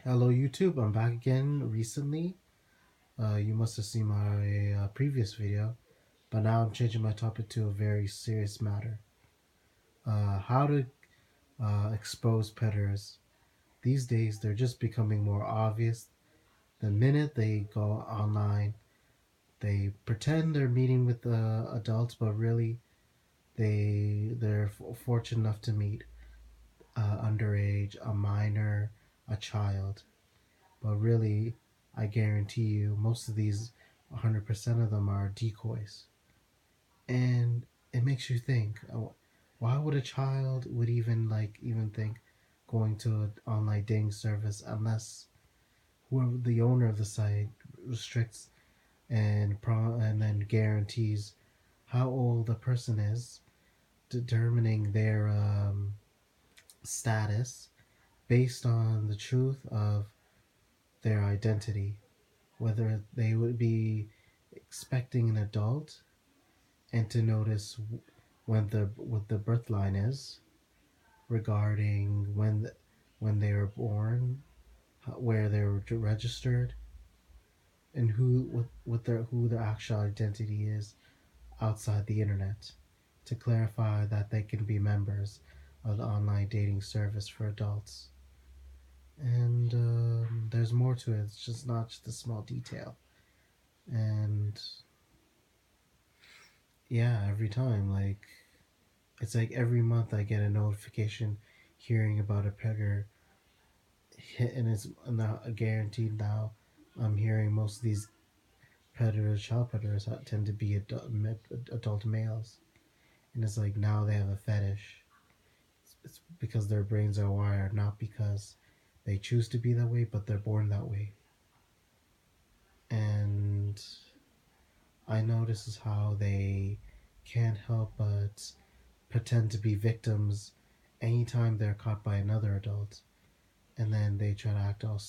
Hello YouTube, I'm back again recently. You must have seen my previous video, but now I'm changing my topic to a very serious matter. How to expose predators. These days, they're just becoming more obvious. The minute they go online, they pretend they're meeting with adults, but really, they're fortunate enough to meet underage, a minor, a child. But really, I guarantee you, most of these, 100% of them are decoys. And it makes you think, why would a child would even think going to an online dating service unless whoever the owner of the site restricts and then guarantees how old the person is, determining their status based on the truth of their identity, whether they would be expecting an adult and to notice when the what the birth line is regarding when they were born, where they were registered, and who their actual identity is outside the internet, to clarify that they can be members of the online dating service for adults. And there's more to it. It's just not just a small detail. And yeah, every time, it's like every month I get a notification hearing about a predator hit, and it's now guaranteed. Now I'm hearing most of these predators, child predators, tend to be adult males, and it's like now they have a fetish. It's because their brains are wired, not because they choose to be that way, but they're born that way. And I notice how they can't help but pretend to be victims anytime they're caught by another adult, and then they try to act all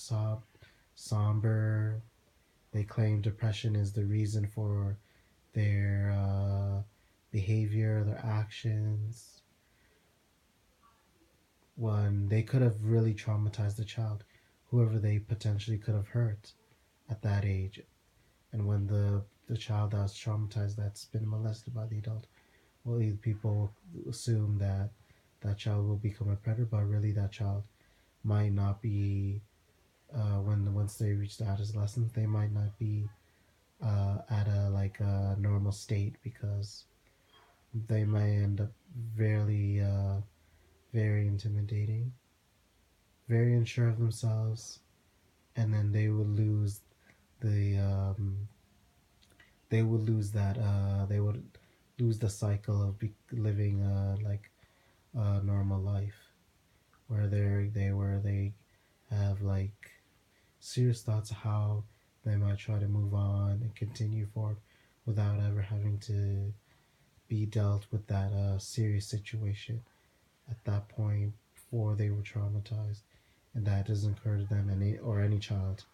somber. They claim depression is the reason for their behavior, their actions, when they could have really traumatized the child, whoever they potentially could have hurt at that age. And when the child that was traumatized, that's been molested by the adult, well, people assume that that child will become a predator, but really that child might not be, when once they reach the adolescence, they might not be at a normal state, because they might end up very intimidating, very unsure of themselves, and then the they would lose that they would lose the cycle of living a normal life, where they have serious thoughts of how they might try to move on and continue forward without ever having to be dealt with that serious situation at that point before they were traumatized, and that doesn't occur to them any child.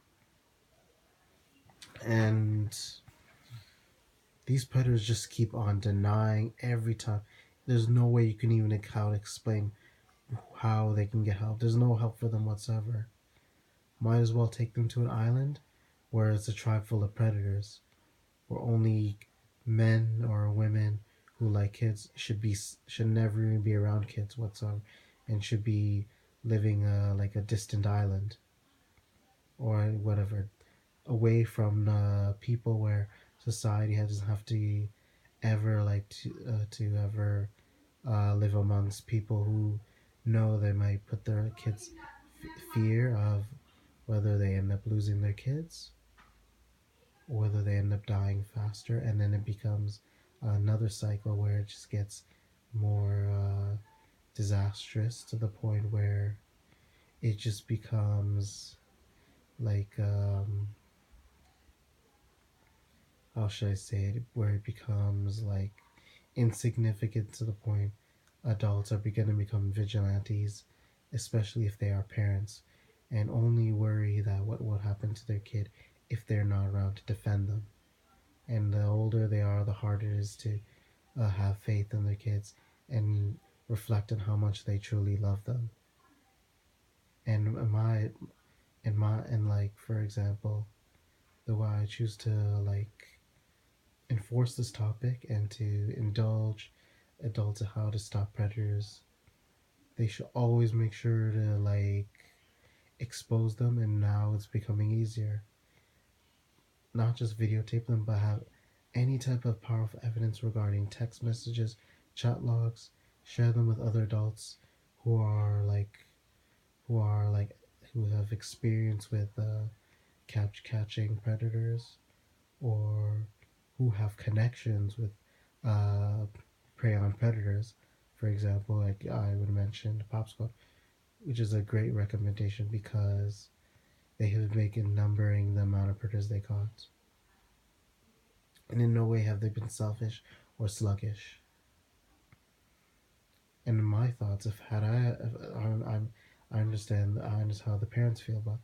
And these predators just keep on denying every time. There's no way you can even explain how they can get help. There's no help for them whatsoever. Might as well take them to an island where it's a tribe full of predators, where only men or women who like kids should never even be around kids whatsoever, and should be living like a distant island or whatever, away from people, where society doesn't have to ever to ever live amongst people who know they might put their kids fear of whether they end up losing their kids or whether they end up dying faster, and then it becomes another cycle where it just gets more disastrous, to the point where it just becomes like how should I say it, where it becomes like insignificant, to the point adults are beginning to become vigilantes, especially if they are parents, and only worry that what will happen to their kid if they're not around to defend them. And the older they are, the harder it is to have faith in their kids and reflect on how much they truly love them. And And like for example, the way I choose to like enforce this topic and to indulge adults in how to stop predators, they should always make sure to like expose them, and now it's becoming easier. Not just videotape them, but have any type of powerful evidence regarding text messages, chat logs, share them with other adults who are like who are like who have experience with catching predators, or who have connections with uh, prey on predators. For example, like I would mention Pop Squad, which is a great recommendation because they have been numbering the amount of predators they caught, and in no way have they been selfish or sluggish. And in my thoughts, if had I, if, I understand how the parents feel, but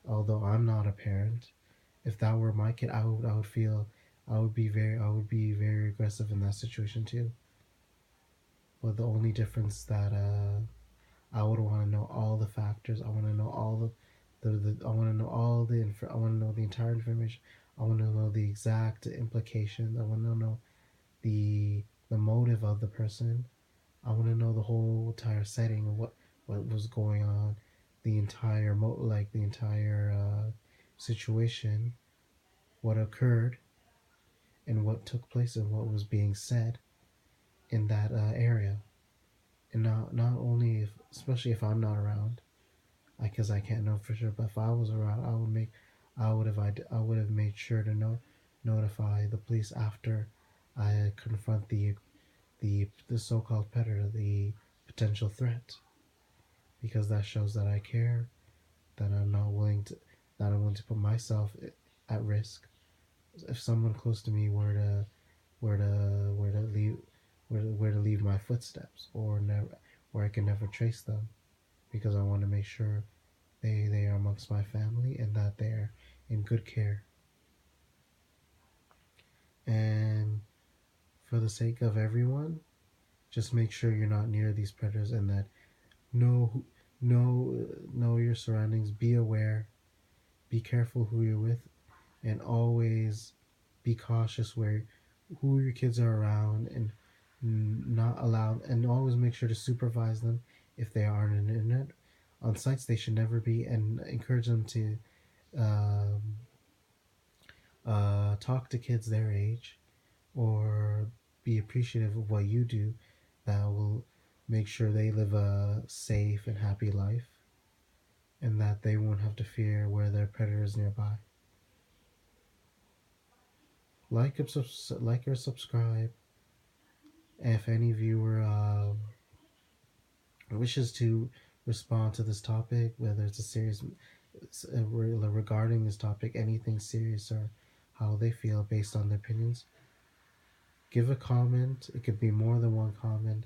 although I'm not a parent, if that were my kid, I would feel, I would be very aggressive in that situation too. But the only difference that I would want to know all the factors. I want to know all I want to know all I want to know the entire information. I want to know the exact implications. I want to know the the motive of the person. I want to know the whole entire setting of what was going on, the entire the entire situation, what occurred, and what took place, and what was being said in that area. And not only if, especially if I'm not around, because I can't know for sure. But if I was around, I would have made sure to notify the police after I confront the so-called predator, the potential threat, because that shows that I care, that I'm not willing to that I'm willing to put myself at risk. If someone close to me were to leave were to leave my footsteps, or never, where I can never trace them, because I want to make sure they are amongst my family and that they're in good care. And for the sake of everyone, just make sure you're not near these predators, and that know know your surroundings. Be aware. Be careful who you're with, and always be cautious where who your kids are around, and not allow, and always make sure to supervise them if they are on the internet on sites they should never be, and encourage them to um, talk to kids their age, or be appreciative of what you do that will make sure they live a safe and happy life, and that they won't have to fear where there are predators nearby. Like or subscribe. And if any viewer wishes to respond to this topic, whether it's a serious regarding this topic, anything serious, or how they feel based on their opinions, give a comment. It could be more than one comment.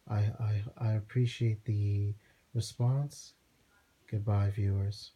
I appreciate the response. Goodbye, viewers.